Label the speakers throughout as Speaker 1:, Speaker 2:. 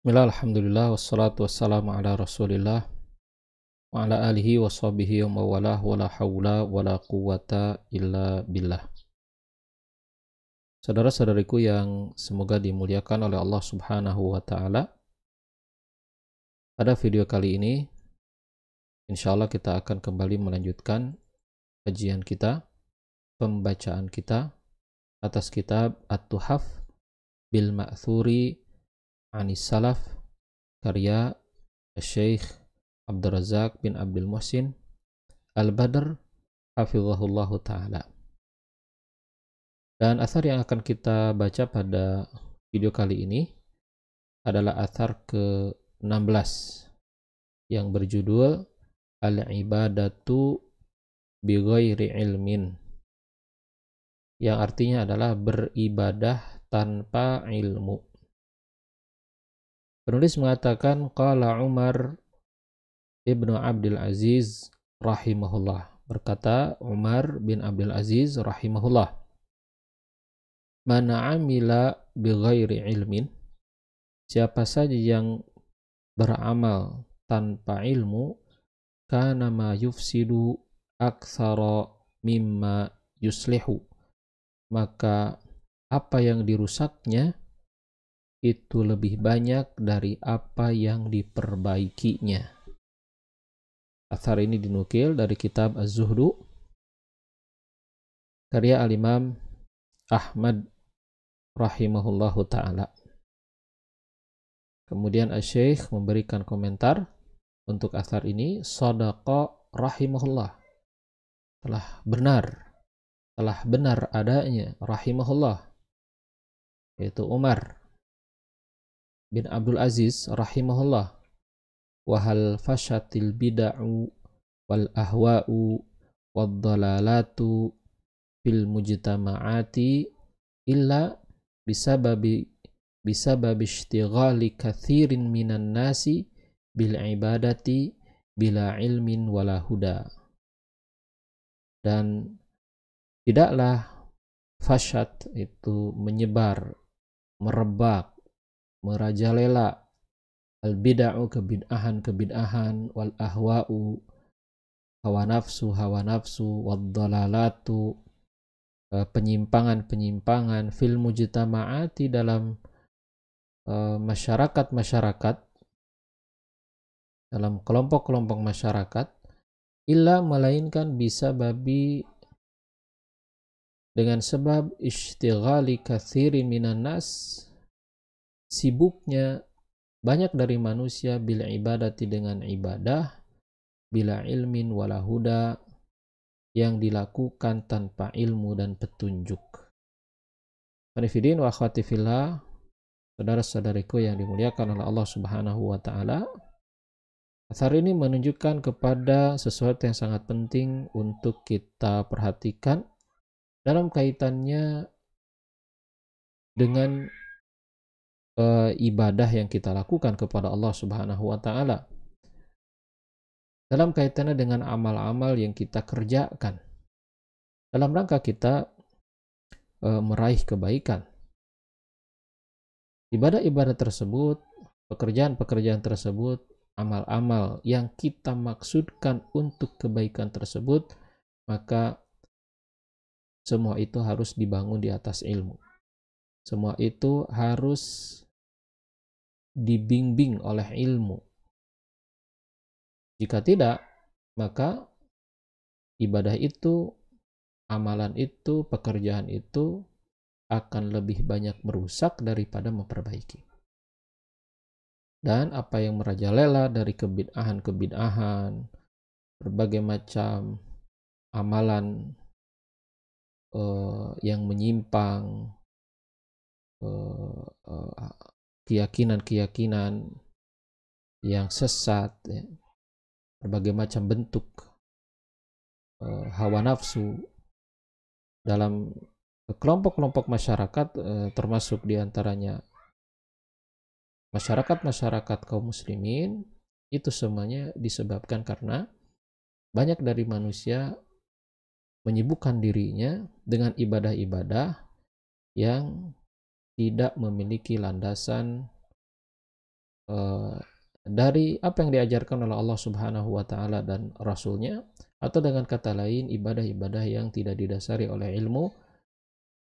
Speaker 1: Bismillah, alhamdulillah, wassalatu wassalamu ala rasulillah wa ala alihi wa sahbihi wa mawalah wa la hawla wa la quwata illa billah. Saudara-saudariku yang semoga dimuliakan oleh Allah subhanahu wa ta'ala, pada video kali ini insyaallah kita akan kembali melanjutkan kajian kita, pembacaan kita atas kitab At-Tuhaf bil Ma'thuri Anis Salaf karya Syekh Abdul Razak bin Abdul Muhsin Al-Badr hafizahullahu ta'ala. Dan athar yang akan kita baca pada video kali ini adalah athar ke-16 yang berjudul Al-Ibadatu Bighairi Ilmin, yang artinya adalah beribadah tanpa ilmu. Penulis mengatakan qala Umar ibnu Abdul Aziz rahimahullah, berkata Umar bin Abdul Aziz rahimahullah, man amila bighairi ilmin, siapa saja yang beramal tanpa ilmu, kana ma yufsidu aktsara mimma yuslihu, maka apa yang dirusaknya itu lebih banyak dari apa yang diperbaikinya. Athar ini dinukil dari kitab Az-Zuhdu karya Al-Imam Ahmad rahimahullahu ta'ala. Kemudian Asy-Syaikh memberikan komentar untuk athar ini, shadaqa rahimahullah, telah benar adanya rahimahullah, yaitu Umar bin Abdul Aziz rahimahullah. Wahal fashatil bid'u wal ahwa'u wad dalalatu fil mujtama'ati illa bisababi ishtighali katsirin minan nasi bil ibadati bila ilmin wala huda. Dan tidaklah fasyad itu menyebar, merebak, merajalela, al-bid'u kebid'ahan, wal ahwa'u hawa nafsu, wad dalalatu penyimpangan fil mujtama'ati dalam masyarakat, dalam kelompok-kelompok masyarakat, illa melainkan bisa babi dengan sebab ishtighali katsirin minan nas, sibuknya banyak dari manusia bil ibadati dengan ibadah, bila ilmin wala huda, yang dilakukan tanpa ilmu dan petunjuk. Qanifidin wa akhwati fillah, saudara-saudariku yang dimuliakan oleh Allah Subhanahu wa taala, athar ini menunjukkan kepada sesuatu yang sangat penting untuk kita perhatikan dalam kaitannya dengan ibadah yang kita lakukan kepada Allah Subhanahu wa taala, dalam kaitannya dengan amal-amal yang kita kerjakan dalam rangka kita meraih kebaikan. Ibadah-ibadah tersebut, pekerjaan-pekerjaan tersebut, amal-amal yang kita maksudkan untuk kebaikan tersebut, maka semua itu harus dibangun di atas ilmu. Semua itu harus dibimbing oleh ilmu. Jika tidak, maka ibadah itu, amalan itu, pekerjaan itu akan lebih banyak merusak daripada memperbaiki. Dan apa yang merajalela dari kebid'ahan, berbagai macam amalan yang menyimpang, keyakinan-keyakinan yang sesat, ya, berbagai macam bentuk hawa nafsu dalam kelompok-kelompok masyarakat, termasuk diantaranya masyarakat kaum muslimin, itu semuanya disebabkan karena banyak dari manusia menyibukkan dirinya dengan ibadah-ibadah yang tidak memiliki landasan eh, dari apa yang diajarkan oleh Allah Subhanahu wa taala dan Rasulnya, atau dengan kata lain ibadah-ibadah yang tidak didasari oleh ilmu,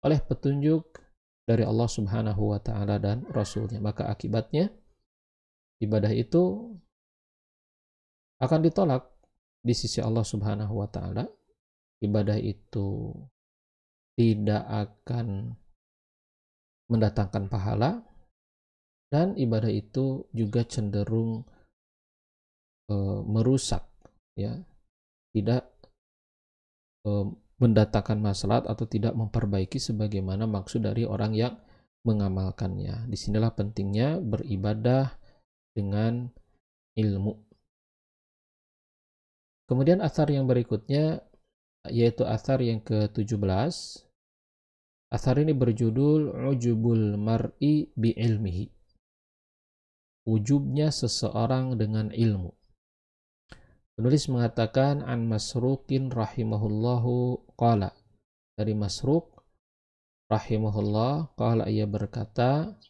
Speaker 1: oleh petunjuk dari Allah Subhanahu wa taala dan Rasulnya, maka akibatnya ibadah itu akan ditolak di sisi Allah Subhanahu wa taala. Ibadah itu tidak akan mendatangkan pahala, dan ibadah itu juga cenderung merusak, ya, tidak mendatangkan maslahat atau tidak memperbaiki sebagaimana maksud dari orang yang mengamalkannya. Disinilah pentingnya beribadah dengan ilmu. Kemudian athar yang berikutnya yaitu athar yang ke-17. Athar ini berjudul Ujubul Mar'i bi ilmihi. Ujubnya seseorang dengan ilmu. Penulis mengatakan an Masruqin rahimahullahu qala. Dari Masruq rahimahullah qala, ia berkata,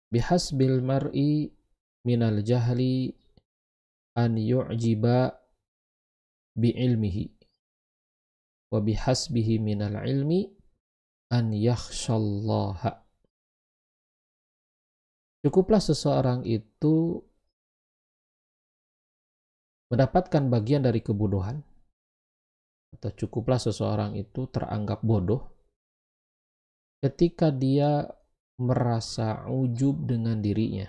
Speaker 1: bihasbil mar'i minal jahli an yu'jiba bi ilmihi wa bihasbihi minal ilmi an yakhshallaha. Cukuplah seseorang itu mendapatkan bagian dari kebodohan, atau cukuplah seseorang itu teranggap bodoh ketika dia merasa ujub dengan dirinya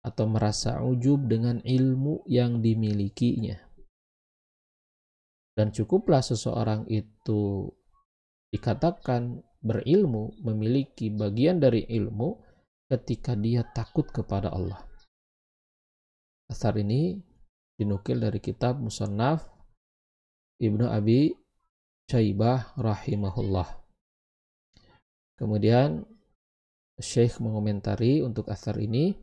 Speaker 1: atau merasa ujub dengan ilmu yang dimilikinya. Dan cukuplah seseorang itu dikatakan berilmu, memiliki bagian dari ilmu, ketika dia takut kepada Allah. Athar ini dinukil dari kitab Musannaf Ibnu Abi Syaibah rahimahullah. Kemudian Syekh mengomentari untuk athar ini,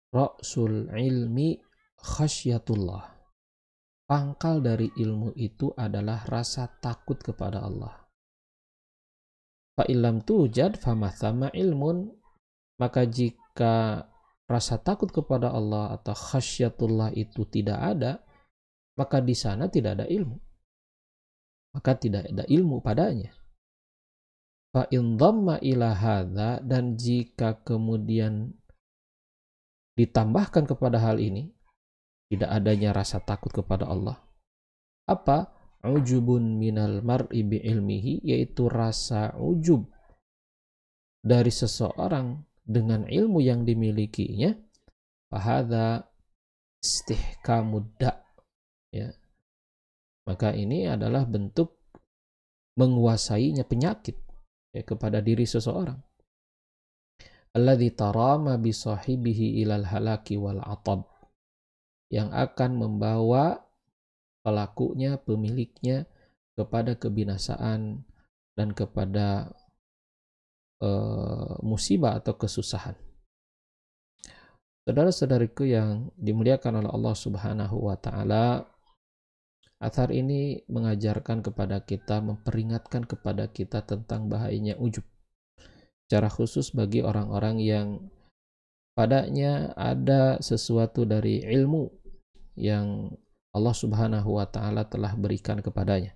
Speaker 1: Ra'sul ilmi khasyatullah. Pangkal dari ilmu itu adalah rasa takut kepada Allah. Fa illam tujad famathama ilmun. Maka jika rasa takut kepada Allah atau khasyatullah itu tidak ada, maka di sana tidak ada ilmu. Maka tidak ada ilmu padanya. Fa in dhamma ila hadza, dan jika kemudian ditambahkan kepada hal ini, tidak adanya rasa takut kepada Allah, apa? Ujubun minal mar'i bi ilmihi, yaitu rasa ujub dari seseorang dengan ilmu yang dimilikinya, fahadza istihkamudda, ya, maka ini adalah bentuk menguasainya penyakit, ya, kepada diri seseorang. Alladzi tarama bi sahibihi ilal halaki wal atab, yang akan membawa pelakunya, pemiliknya kepada kebinasaan dan kepada musibah atau kesusahan. Saudara-saudariku yang dimuliakan oleh Allah Subhanahu wa taala, athar ini mengajarkan kepada kita, memperingatkan kepada kita tentang bahayanya ujub. Secara khusus bagi orang-orang yang padanya ada sesuatu dari ilmu yang Allah Subhanahu wa taala telah berikan kepadanya.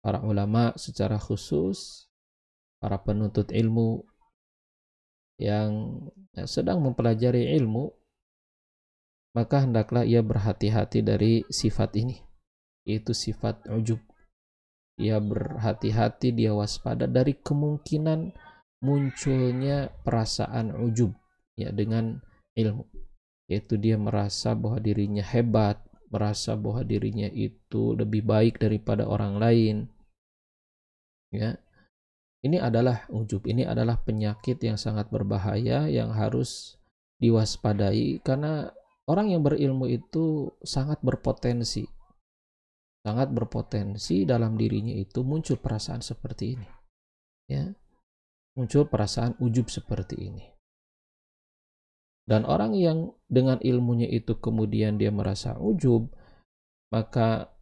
Speaker 1: Para ulama secara khusus, para penuntut ilmu yang sedang mempelajari ilmu, maka hendaklah ia berhati-hati dari sifat ini, yaitu sifat ujub. Ia berhati-hati, dia waspada dari kemungkinan munculnya perasaan ujub, ya, dengan ilmu, yaitu dia merasa bahwa dirinya hebat, merasa bahwa dirinya itu lebih baik daripada orang lain, ya. Ini adalah ujub, ini adalah penyakit yang sangat berbahaya yang harus diwaspadai, karena orang yang berilmu itu sangat berpotensi dalam dirinya itu muncul perasaan seperti ini, ya, muncul perasaan ujub seperti ini. Dan orang yang dengan ilmunya itu kemudian dia merasa ujub, maka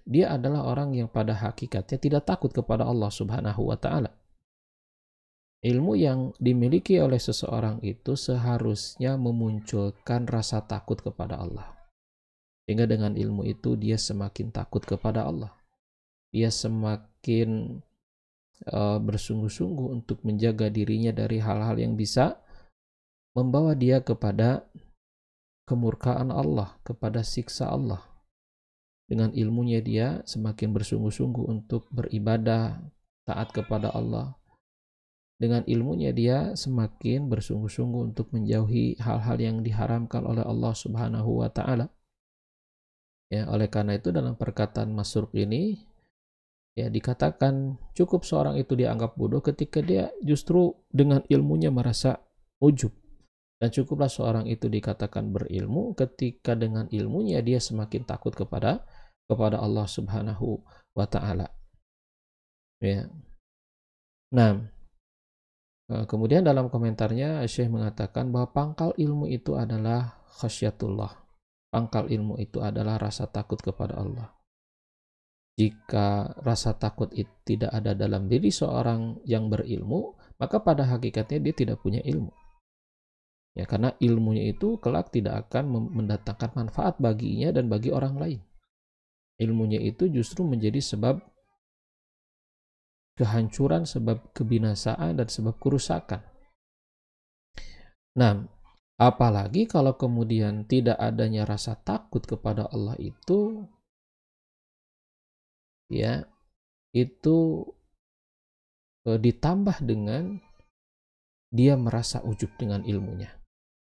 Speaker 1: dia adalah orang yang pada hakikatnya tidak takut kepada Allah Subhanahu wa taala. Ilmu yang dimiliki oleh seseorang itu seharusnya memunculkan rasa takut kepada Allah. Sehingga dengan ilmu itu dia semakin takut kepada Allah. Dia semakin bersungguh-sungguh untuk menjaga dirinya dari hal-hal yang bisa membawa dia kepada kemurkaan Allah, kepada siksa Allah. Dengan ilmunya dia semakin bersungguh-sungguh untuk beribadah, taat kepada Allah. Dengan ilmunya dia semakin bersungguh-sungguh untuk menjauhi hal-hal yang diharamkan oleh Allah Subhanahu wa taala. Ya, oleh karena itu dalam perkataan Masruq ini ya dikatakan cukup seorang itu dianggap bodoh ketika dia justru dengan ilmunya merasa ujub. Dan cukuplah seorang itu dikatakan berilmu ketika dengan ilmunya dia semakin takut kepada Allah Subhanahu wa taala. Ya. Nah, kemudian dalam komentarnya Syekh mengatakan bahwa pangkal ilmu itu adalah khasyatullah. Pangkal ilmu itu adalah rasa takut kepada Allah. Jika rasa takut itu tidak ada dalam diri seorang yang berilmu, maka pada hakikatnya dia tidak punya ilmu. Ya, karena ilmunya itu kelak tidak akan mendatangkan manfaat baginya dan bagi orang lain. Ilmunya itu justru menjadi sebab kehancuran, sebab kebinasaan, dan sebab kerusakan. Nah, apalagi kalau kemudian tidak adanya rasa takut kepada Allah itu, ya, itu ditambah dengan dia merasa ujub dengan ilmunya.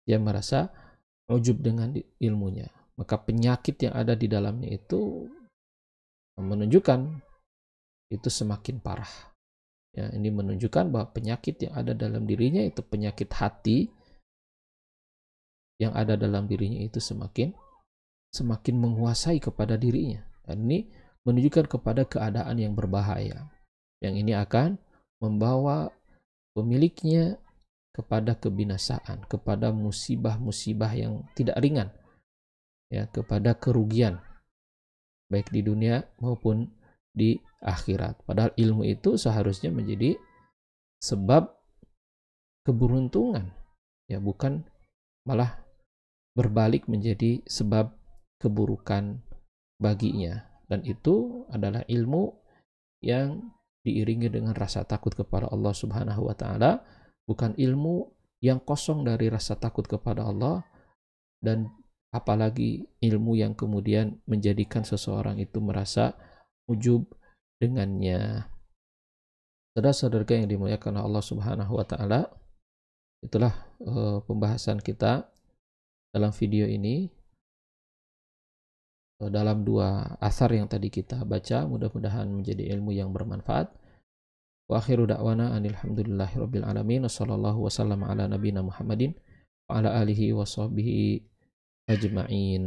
Speaker 1: Dia merasa ujub dengan ilmunya. Maka penyakit yang ada di dalamnya itu menunjukkan itu semakin parah. Ya, ini menunjukkan bahwa penyakit yang ada dalam dirinya itu penyakit hati yang ada dalam dirinya itu semakin menguasai kepada dirinya. Dan ini menunjukkan kepada keadaan yang berbahaya. Yang ini akan membawa pemiliknya kepada kebinasaan, kepada musibah-musibah yang tidak ringan. Ya, kepada kerugian baik di dunia maupun di akhirat. Padahal ilmu itu seharusnya menjadi sebab keberuntungan, ya, bukan malah berbalik menjadi sebab keburukan baginya. Dan itu adalah ilmu yang diiringi dengan rasa takut kepada Allah Subhanahu wa taala, bukan ilmu yang kosong dari rasa takut kepada Allah, dan apalagi ilmu yang kemudian menjadikan seseorang itu merasa ujub dengannya. Saudara-saudara yang dimuliakan Allah Subhanahu wa taala, itulah pembahasan kita dalam video ini dalam dua asar yang tadi kita baca. Mudah-mudahan menjadi ilmu yang bermanfaat. Wa akhiru da'wana alhamdulillahirabbil alamin. Wassallallahu wasallam ala nabiyina Muhammadin wa ala alihi wa sahbihi ajma'in.